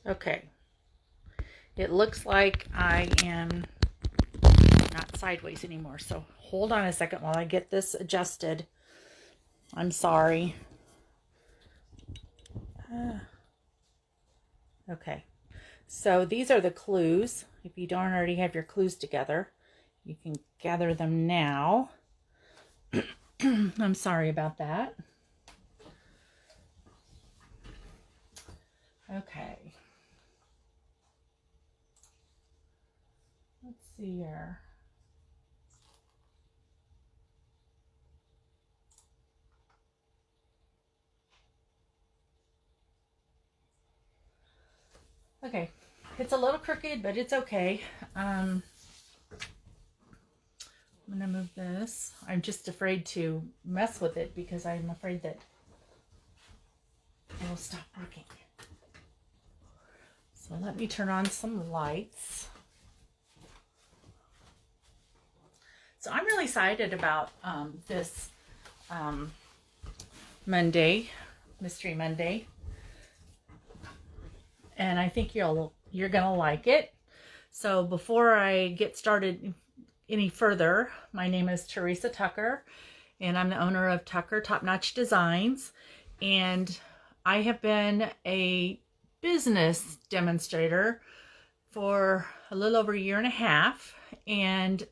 Okay, it looks like I am not sideways anymore, so hold on a second while I get this adjusted. I'm sorry. Okay, so these are the clues. If you don't already have your clues together, you can gather them now. I'm sorry about that. Okay. Let's see here. Okay, it's a little crooked, but it's okay. I'm gonna move this. I'm just afraid to mess with it because I'm afraid that it'll stop working. So let me turn on some lights. So I'm really excited about this Monday, Mystery Monday. And I think you're gonna like it. So before I get started any further, my name is Theresa Tucker, and I'm the owner of Tucker Top Notch Designs. And I have been a business demonstrator for a little over a year and a half, and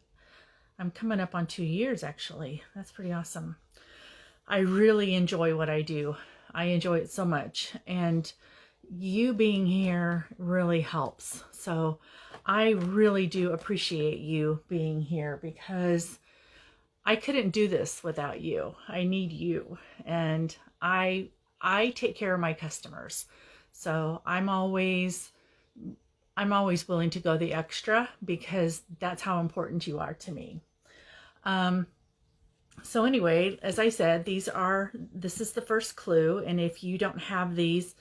I'm coming up on 2 years actually. That's pretty awesome. I really enjoy what I do. I enjoy it so much, and you being here really helps. So I really do appreciate you being here because I couldn't do this without you. I need you, and I take care of my customers. So I'm always willing to go the extra because that's how important you are to me. So anyway, as I said, this is the first clue, and if you don't have these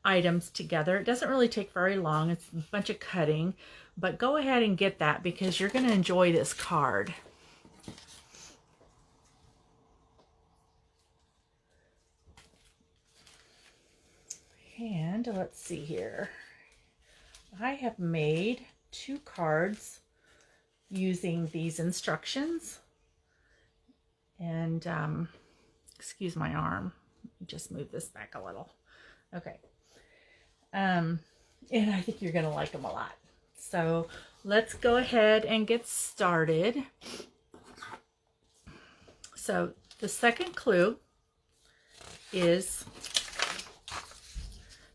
items together, it doesn't really take very long. It's a bunch of cutting, but go ahead and get that because you're going to enjoy this card. And let's see here. I have made 2 cards using these instructions. And excuse my arm. Just move this back a little. Okay. And I think you're going to like them a lot. So let's go ahead and get started. So the second clue is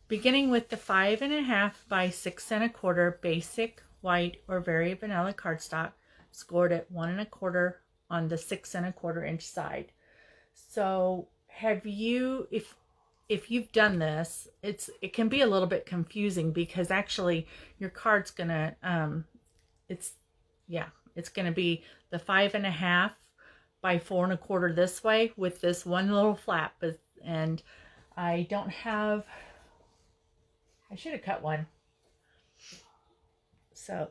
beginning with the 5.5 by 6 1/4 basic white or very vanilla cardstock, scored at 1 1/4 on the 6 1/4 inch side. So have you, if you've done this, it can be a little bit confusing because actually your card's gonna it's gonna be the 5.5 by 4 1/4 this way with this one little flap, and I don't have, I should have cut one. So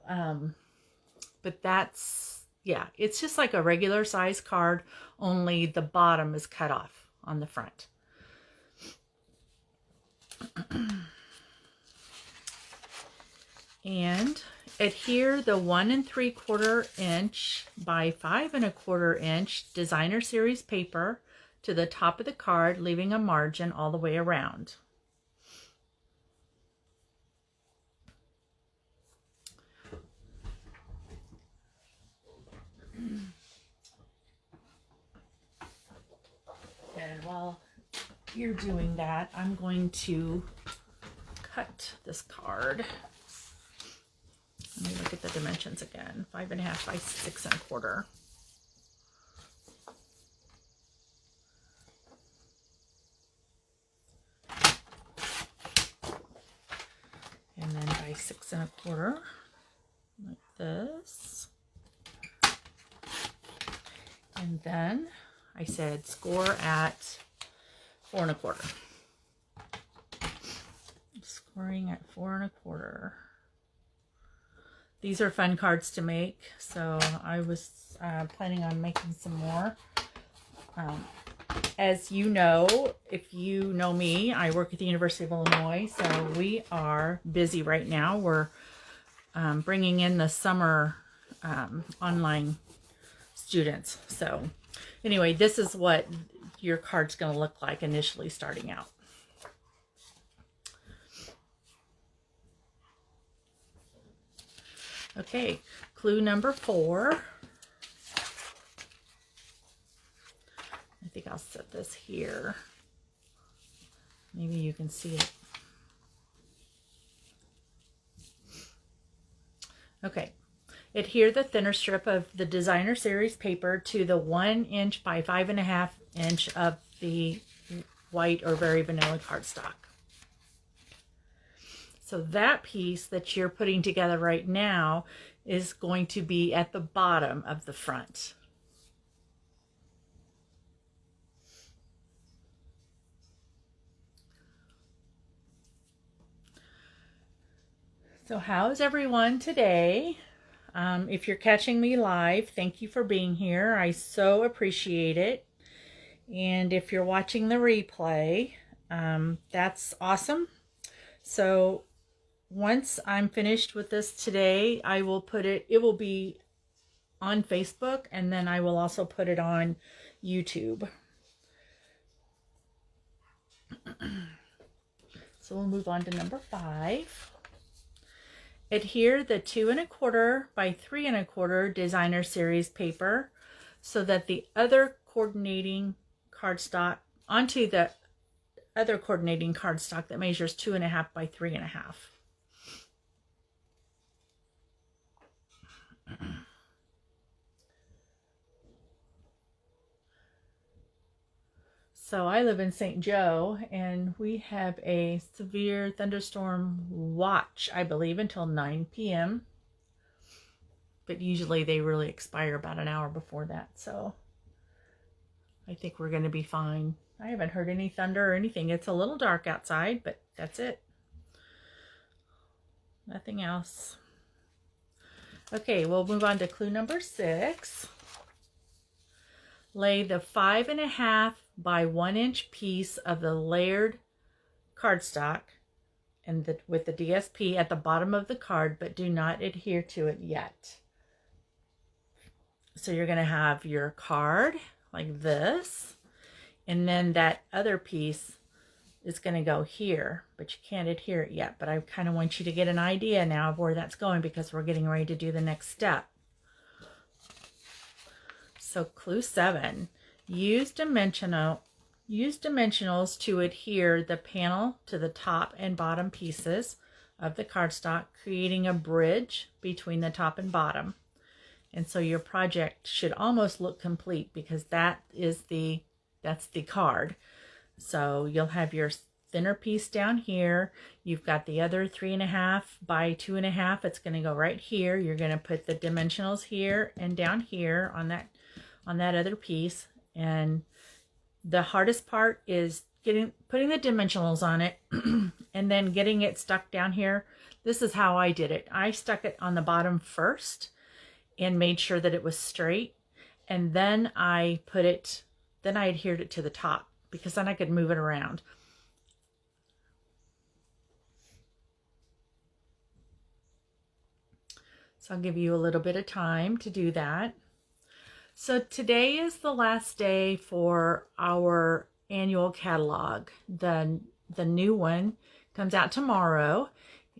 but that's, yeah, it's just like a regular size card, only the bottom is cut off on the front. And adhere the 1 3/4 inch by 5 1/4 inch designer series paper to the top of the card, leaving a margin all the way around. And while you're doing that, I'm going to cut this card. Let me look at the dimensions again. 5.5 by 6 1/4. And then by 6 1/4, like this. And then I said score at 4 1/4. Scoring at 4 1/4. These are fun cards to make, so I was planning on making some more. as you know, if you know me, I work at the University of Illinois, so we are busy right now. We're bringing in the summer online students. So anyway, this is what your card's going to look like initially starting out. Okay, clue number 4. I think I'll set this here. Maybe you can see it. Okay. Adhere the thinner strip of the designer series paper to the 1 inch by 5.5 inch of the white or very vanilla cardstock. So that piece that you're putting together right now is going to be at the bottom of the front. So how's everyone today? If you're catching me live, thank you for being here. I so appreciate it. And if you're watching the replay, that's awesome. So once I'm finished with this today, I will put it will be on Facebook, and then I will also put it on YouTube. So we'll move on to number 5. Adhere the 2 1/4 by 3 1/4 designer series paper so that the other coordinating cardstock onto the other coordinating cardstock that measures 2.5 by 3.5. So I live in St. Joe, and we have a severe thunderstorm watch, I believe, until 9 p.m. But usually they really expire about an hour before that, so I think we're going to be fine. I haven't heard any thunder or anything. It's a little dark outside, but that's it. Nothing else. Okay, we'll move on to clue number 6. Lay the 5.5 by 1 inch piece of the layered cardstock and with the DSP at the bottom of the card, but do not adhere to it yet. So you're going to have your card like this, and then that other piece is going to go here, but you can't adhere it yet. But I kind of want you to get an idea now of where that's going, because we're getting ready to do the next step. So clue 7, use dimensionals to adhere the panel to the top and bottom pieces of the cardstock, creating a bridge between the top and bottom. And so your project should almost look complete, because that's the card. So you'll have your thinner piece down here. You've got the other 3.5 by 2.5. It's going to go right here. You're going to put the dimensionals here and down here on that other piece. And the hardest part is putting the dimensionals on it and then getting it stuck down here. This is how I did it. I stuck it on the bottom first and made sure that it was straight, and then I adhered it to the top, because then I could move it around. So I'll give you a little bit of time to do that. So today is the last day for our annual catalog. The new one comes out tomorrow,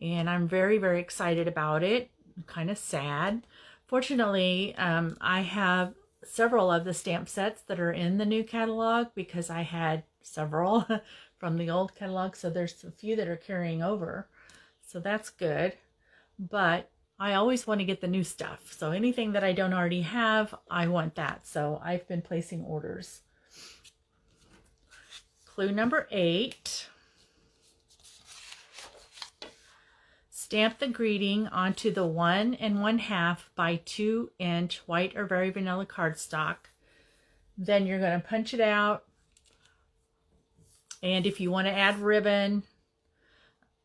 and I'm very, very excited about it. I'm kind of sad. Fortunately, I have several of the stamp sets that are in the new catalog, because I had several from the old catalog. So there's a few that are carrying over. So that's good. But I always want to get the new stuff. So anything that I don't already have, I want that. So I've been placing orders. Clue number 8. Stamp the greeting onto the 1 1/2 by 2 inch white or very vanilla cardstock. Then you're going to punch it out. And if you want to add ribbon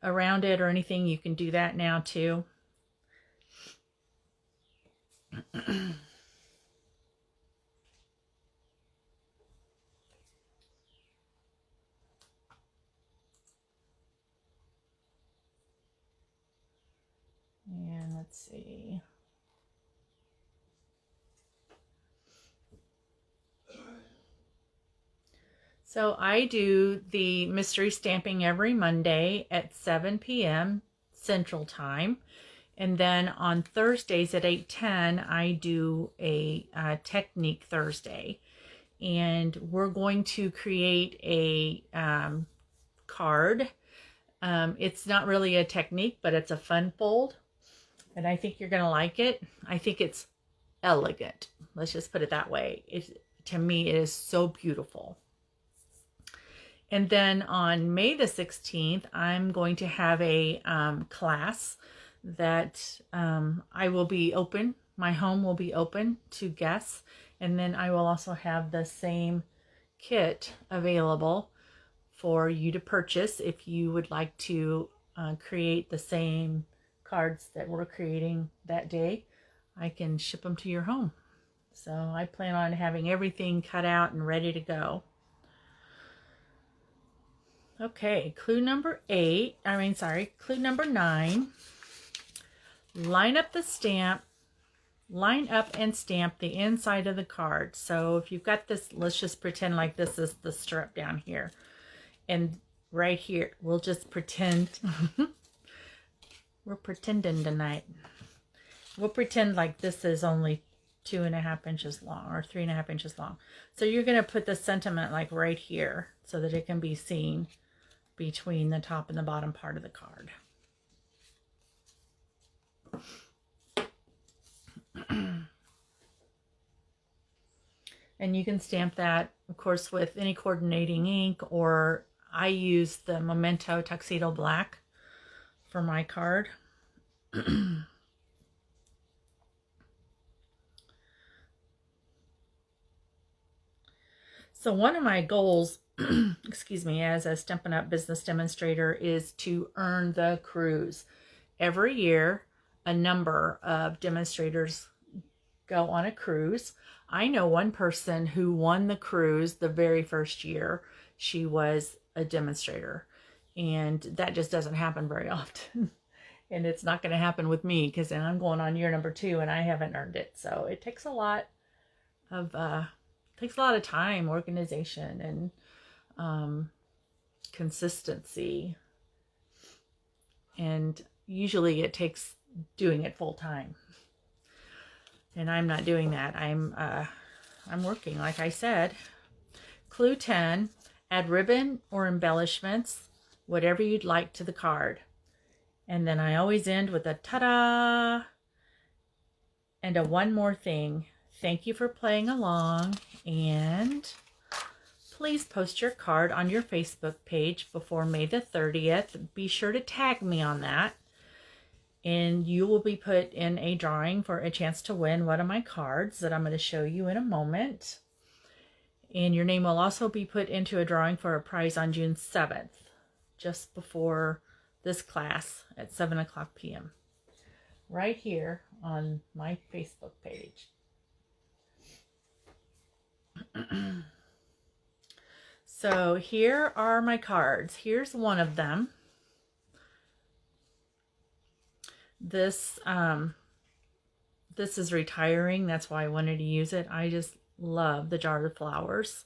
around it or anything, you can do that now too. let's see. So I do the mystery stamping every Monday at 7 p.m. Central Time. And then on Thursdays at 8:10, I do a Technique Thursday. And we're going to create a card. It's not really a technique, but it's a fun fold. And I think you're going to like it. I think it's elegant. Let's just put it that way. To me, it is so beautiful. And then on May the 16th, I'm going to have a class that I will be open. My home will be open to guests. And then I will also have the same kit available for you to purchase if you would like to create the same cards that we're creating that day. I can ship them to your home. So I plan on having everything cut out and ready to go. Okay, clue number 9. Line up and stamp the inside of the card. So if you've got this, let's just pretend like this is the strip down here. And right here, we'll just pretend. We're pretending tonight. We'll pretend like this is only 2.5 inches long or 3.5 inches long. So you're going to put the sentiment like right here so that it can be seen between the top and the bottom part of the card. And you can stamp that, of course, with any coordinating ink, or I use the Memento Tuxedo Black for my card. So one of my goals, excuse me, as a Stampin' Up! Business demonstrator is to earn the cruise. Every year, a number of demonstrators go on a cruise. I know one person who won the cruise the very first year. She was a demonstrator, and that just doesn't happen very often. And it's not going to happen with me because I'm going on year number 2 and I haven't earned it. So it takes a lot of time, organization, and consistency. And usually it takes doing it full time. And I'm not doing that. I'm working, like I said. Clue 10, add ribbon or embellishments, whatever you'd like to the card. And then I always end with a ta-da and a one more thing. Thank you for playing along, and please post your card on your Facebook page before May the 30th. Be sure to tag me on that, and you will be put in a drawing for a chance to win one of my cards that I'm going to show you in a moment. And your name will also be put into a drawing for a prize on June 7th, just before this class at 7:00 p.m. right here on my Facebook page. So here are my cards. Here's one of them. This is retiring. That's why I wanted to use it. I just love the jar of flowers.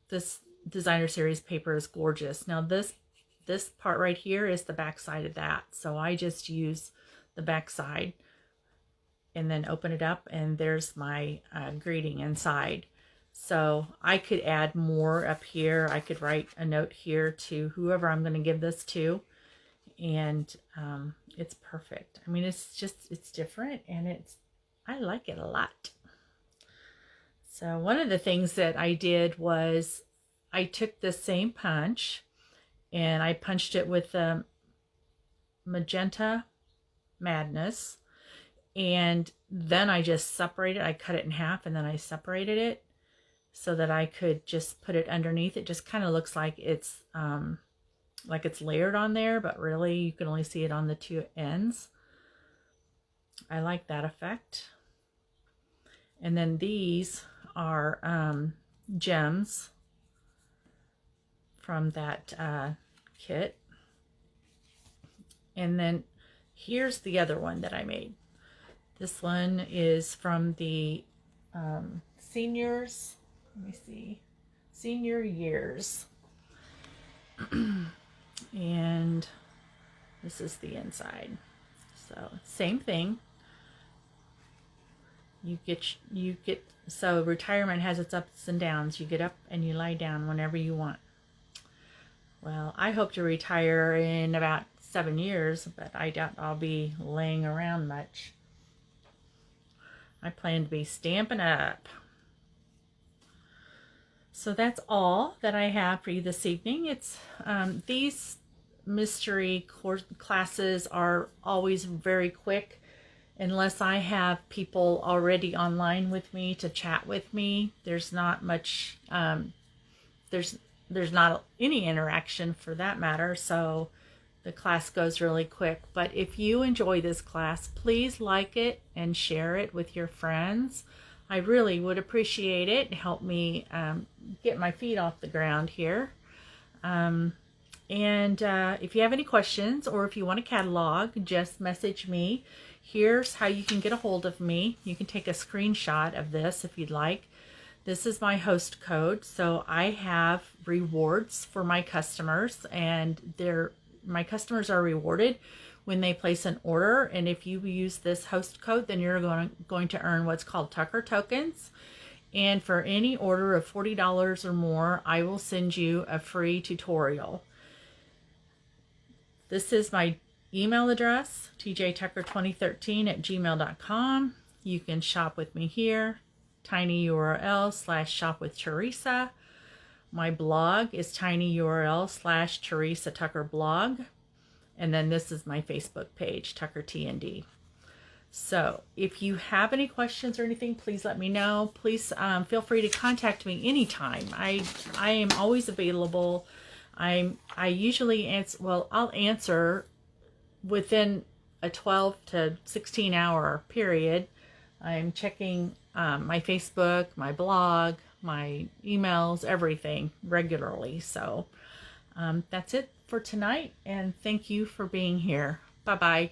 This designer series paper is gorgeous. Now this part right here is the back side of that. So I just use the back side and then open it up, and there's my greeting inside. So I could add more up here. I could write a note here to whoever I'm going to give this to, and it's perfect. I mean, it's different, and I like it a lot. So one of the things that I did was I took the same punch and I punched it with the Magenta Madness, and then I just separated. I cut it in half and then I separated it so that I could just put it underneath. It just kind of looks like it's layered on there, but really you can only see it on the two ends. I like that effect. And then these are gems from that kit. And then Here's the other one that I made. This one is from the seniors. Let me see. Senior years. And this is the inside. So same thing. You get so retirement has its ups and downs. You get up and you lie down whenever you want. Well, I hope to retire in about 7 years, but I doubt I'll be laying around much. I plan to be Stampin' Up. So that's all that I have for you this evening. It's these mystery classes are always very quick, unless I have people already online with me to chat with me. There's not much. There's not any interaction for that matter. So the class goes really quick. But if you enjoy this class, please like it and share it with your friends. I really would appreciate it. Help me get my feet off the ground here. If you have any questions or if you want a catalog, just message me. Here's how you can get a hold of me. You can take a screenshot of this if you'd like. This is my host code. So I have rewards for my customers, and my customers are rewarded when they place an order. And if you use this host code, then you're going to earn what's called Tucker tokens. And for any order of $40 or more, I will send you a free tutorial. This is my email address, tjtucker2013@gmail.com. You can shop with me here, tinyurl/shopwiththeresa. My blog is tinyurl/Theresa Tucker blog. And then this is my Facebook page, Tucker TND. So if you have any questions or anything, please let me know. Please feel free to contact me anytime. I am always available. I usually answer, well, I'll answer within a 12 to 16 hour period. I'm checking my Facebook, my blog, my emails, everything regularly. So that's it for tonight, and thank you for being here. Bye-bye.